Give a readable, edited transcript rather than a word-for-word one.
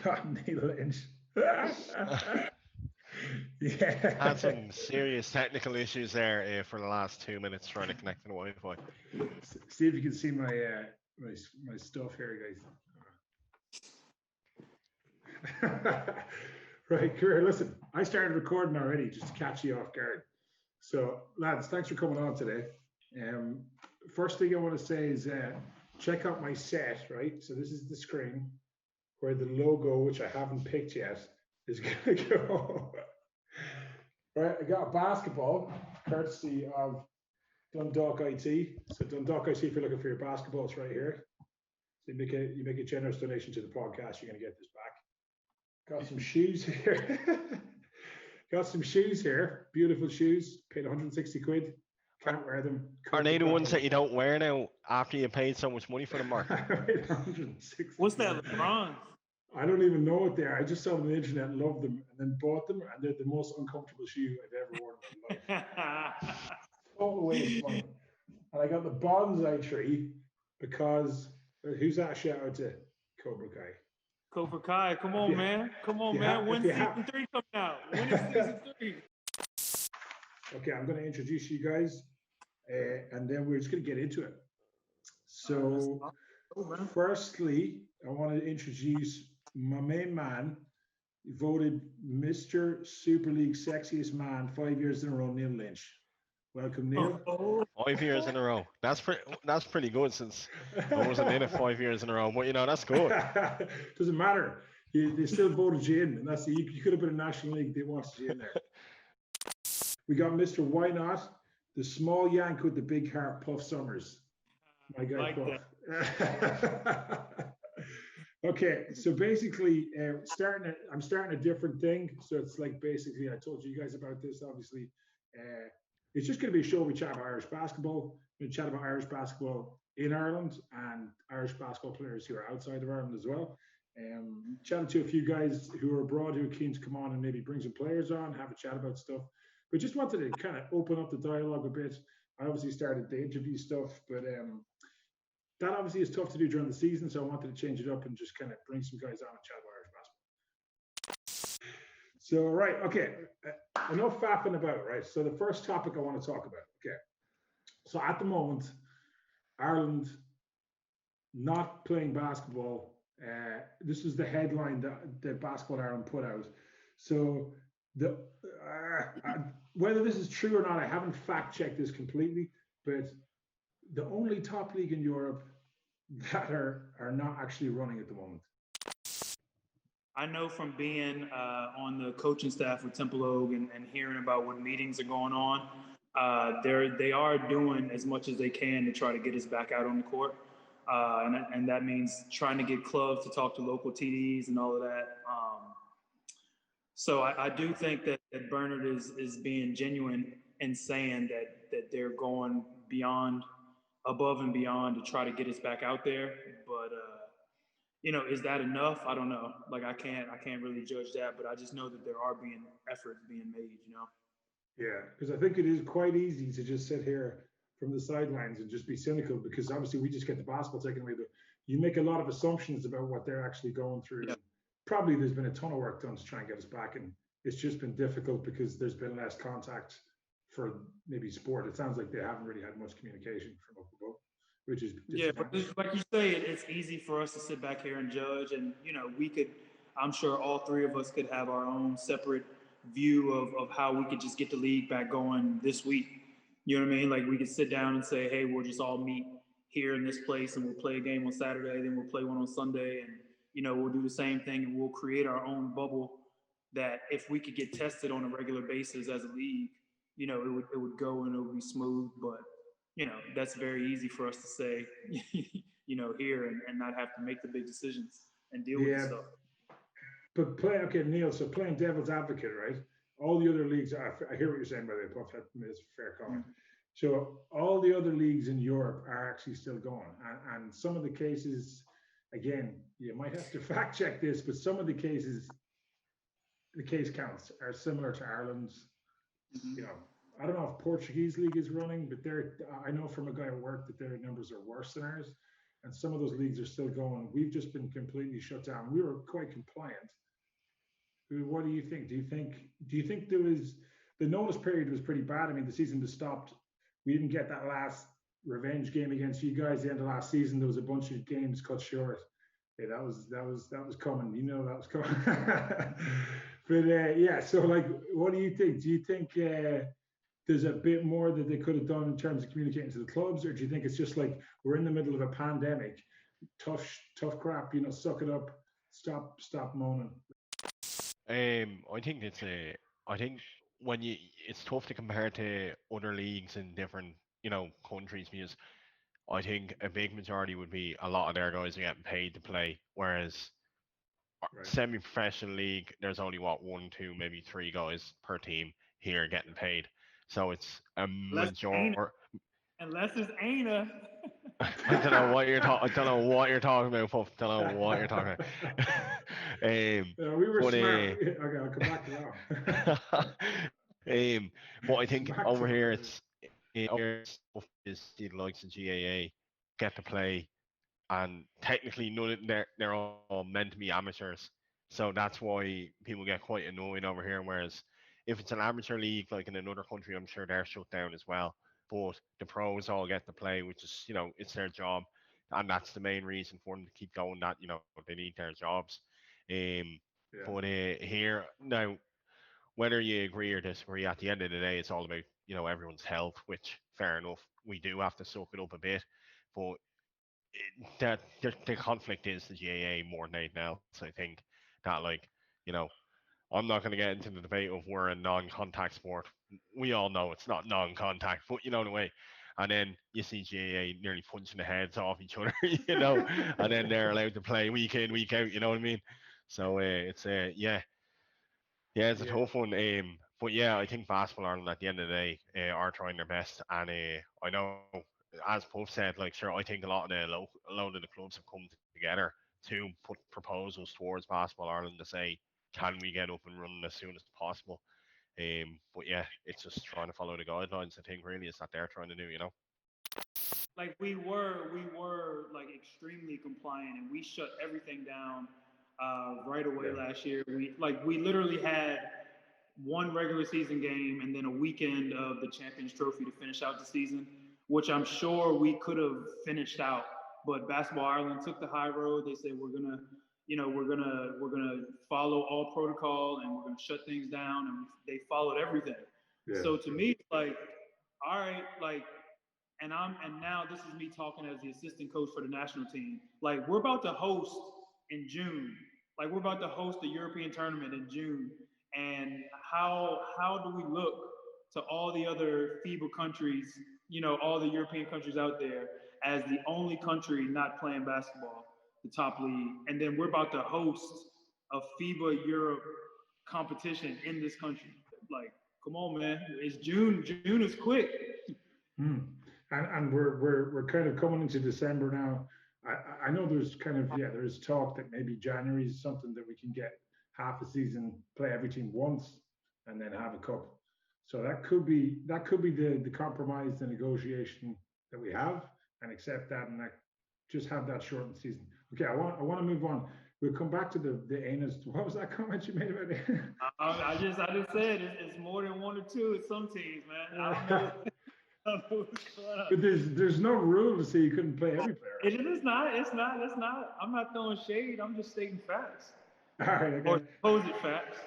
God, Neil Lynch. Had Yeah. some serious technical issues there for the last 2 minutes trying to connect to the Wi-Fi. See if you can see my my stuff here, guys. Right, Career. Listen, I started recording already just to catch you off guard. So, lads, thanks for coming on today. Um, First thing I want to say is check out my set. Right, so this is the screen where the logo, which I haven't picked yet, is going to go. Right, I got a basketball courtesy of Dundalk IT. So Dundalk IT, if you're looking for your basketballs, right here. So you make a generous donation to the podcast, you're going to get this back. Got some shoes here. Got some shoes here. Beautiful shoes. Paid 160 quid. Can't wear them. Are they the ones that you don't wear now after you paid so much money for them, Mark? What's that, LeBron? I don't even know what they are. I just saw them on the internet, loved them, and then bought them, and they're the most uncomfortable shoe I've ever worn in my life. Total waste of money. And I got the bonsai tree because who's that? Shout out to Cobra Kai. Cobra Kai, come on, man. Come on, man. When's season 3 coming out? When is season 3? Okay, I'm going to introduce you guys, and then we're just going to get into it. So, firstly, I want to introduce my main man, voted Mr. Super League Sexiest Man 5 years in a row, Neil Lynch. Welcome, Neil. 5 years in a row. That's pretty good since I wasn't in it 5 years in a row. But that's good. Doesn't matter. They still voted you in, and that's you could have been in National League. They wanted you in there. We got Mr. Why Not, the small yank with the big heart, Puff Summers. My guy, Puff. Okay, so basically, I'm starting a different thing. So it's like basically, I told you guys about this. Obviously, it's just going to be a show we chat about Irish basketball. We chat about Irish basketball in Ireland and Irish basketball players who are outside of Ireland as well. Chatting to a few guys who are abroad who are keen to come on and maybe bring some players on, have a chat about stuff. But just wanted to kind of open up the dialogue a bit. I obviously started the interview stuff, but that obviously is tough to do during the season. So I wanted to change it up and just kind of bring some guys on and chat about Irish basketball. So, right, okay, enough faffing about, right? So the first topic I want to talk about, okay. So at the moment, Ireland not playing basketball. This was the headline that the Basketball Ireland put out. So whether this is true or not, I haven't fact checked this completely, but the only top league in Europe that are not actually running at the moment. I know from being on the coaching staff with Temple Oak and hearing about what meetings are going on, they are doing as much as they can to try to get us back out on the court. And that means trying to get clubs to talk to local TDs and all of that. So I do think that Bernard is being genuine in saying that they're going above and beyond to try to get us back out there. But is that enough? I don't know. Like I can't really judge that, but I just know that there are efforts being made. Yeah, because I think it is quite easy to just sit here from the sidelines and just be cynical, because obviously we just get the basketball taken away, but you make a lot of assumptions about what they're actually going through. Yeah. Probably there's been a ton of work done to try and get us back, and it's just been difficult because there's been less contact for maybe sport. It sounds like they haven't really had much communication from up above, which is but like you say, it's easy for us to sit back here and judge, and we could, I'm sure all three of us could have our own separate view of how we could just get the league back going this week. You know what I mean? Like we could sit down and say, hey, we'll just all meet here in this place and we'll play a game on Saturday, then we'll play one on Sunday, and we'll do the same thing, and we'll create our own bubble that if we could get tested on a regular basis as a league, it would go and it would be smooth. But, that's very easy for us to say, here and not have to make the big decisions and deal with the stuff. But Neil, so playing devil's advocate, right? All the other leagues, I hear what you're saying, by the way, Puff, that's a fair comment. So all the other leagues in Europe are actually still going. And some of the cases, again, you might have to fact check this, but some of the cases, the case counts are similar to Ireland's. I don't know if Portuguese league is running, but I know from a guy at work that their numbers are worse than ours. and some of those leagues are still going. We've just been completely shut down. We were quite compliant. What do you think? Do you think there was the notice period was pretty bad? I mean, the season just stopped. We didn't get that last revenge game against you guys. The end of last season, there was a bunch of games cut short. Yeah, that was coming. You know that was coming. But yeah, so like, what do you think? Do you think there's a bit more that they could have done in terms of communicating to the clubs, or do you think it's just like we're in the middle of a pandemic, tough crap, suck it up, stop moaning. I think I think when it's tough to compare to other leagues in different, countries because I think a big majority would be a lot of their guys are getting paid to play, whereas Right. semi-professional league, there's only one, two, maybe three guys per team here getting paid. So it's a majority. Unless it's Aina. I don't know what you're talking. I don't know what you're talking about, Puff. Don't know what you're talking about. We were but, smart. Okay, I'll come back to that. but I think Smack over talk. here it's the likes of GAA get to play, and technically none of they're all meant to be amateurs. So that's why people get quite annoyed over here. Whereas if it's an amateur league like in another country, I'm sure they're shut down as well. But the pros all get to play, which is it's their job, and that's the main reason for them to keep going. That they need their jobs. Um, Yeah. but here now, whether you agree or disagree, at the end of the day, it's all about everyone's health. Which fair enough, we do have to soak it up a bit, but that the conflict is the GAA more than anything else. I think that you know I'm not going to get into the debate of we're a non-contact sport. We all know it's not non-contact, but the way. And then you see GAA nearly punching the heads off each other, and then they're allowed to play week in, week out. You know what I mean? So it's it's a Yeah. tough one. But yeah, I think Basketball Ireland at the end of the day are trying their best, and I know, as Puff said, sure, I think a lot of the clubs have come together to put proposals towards Basketball Ireland to say, can we get up and running as soon as possible? But yeah, it's just trying to follow the guidelines. I think really is that they're trying to do. Like we were like extremely compliant, and we shut everything down right away last year. We literally had one regular season game and then a weekend of the Champions Trophy to finish out the season, which I'm sure we could have finished out. But Basketball Ireland took the high road. They said we're gonna follow all protocol and we're gonna shut things down, and they followed everything. Yeah. So to me, all right, and now this is me talking as the assistant coach for the national team. We're about to host in June. We're about to host the European tournament in June. And how do we look to all the other FIBA countries, all the European countries out there, as the only country not playing basketball, the top league? And then we're about to host a FIBA Europe competition in this country. Come on, man. It's June. June is quick. And we're kind of coming into December now. I know there's there's talk that maybe January is something that we can get half a season, play every team once, and then have a cup. So that could be the compromise, the negotiation that we have, and accept that, and just have that shortened season. Okay, I want to move on. We'll come back to the anus. What was that comment you made about it? I just said it's more than one or two at some teams, man. I don't know. But there's no rule to say you couldn't play every player. It is not. It's not. I'm not throwing shade. I'm just stating facts. All right. Okay. Or supposed facts.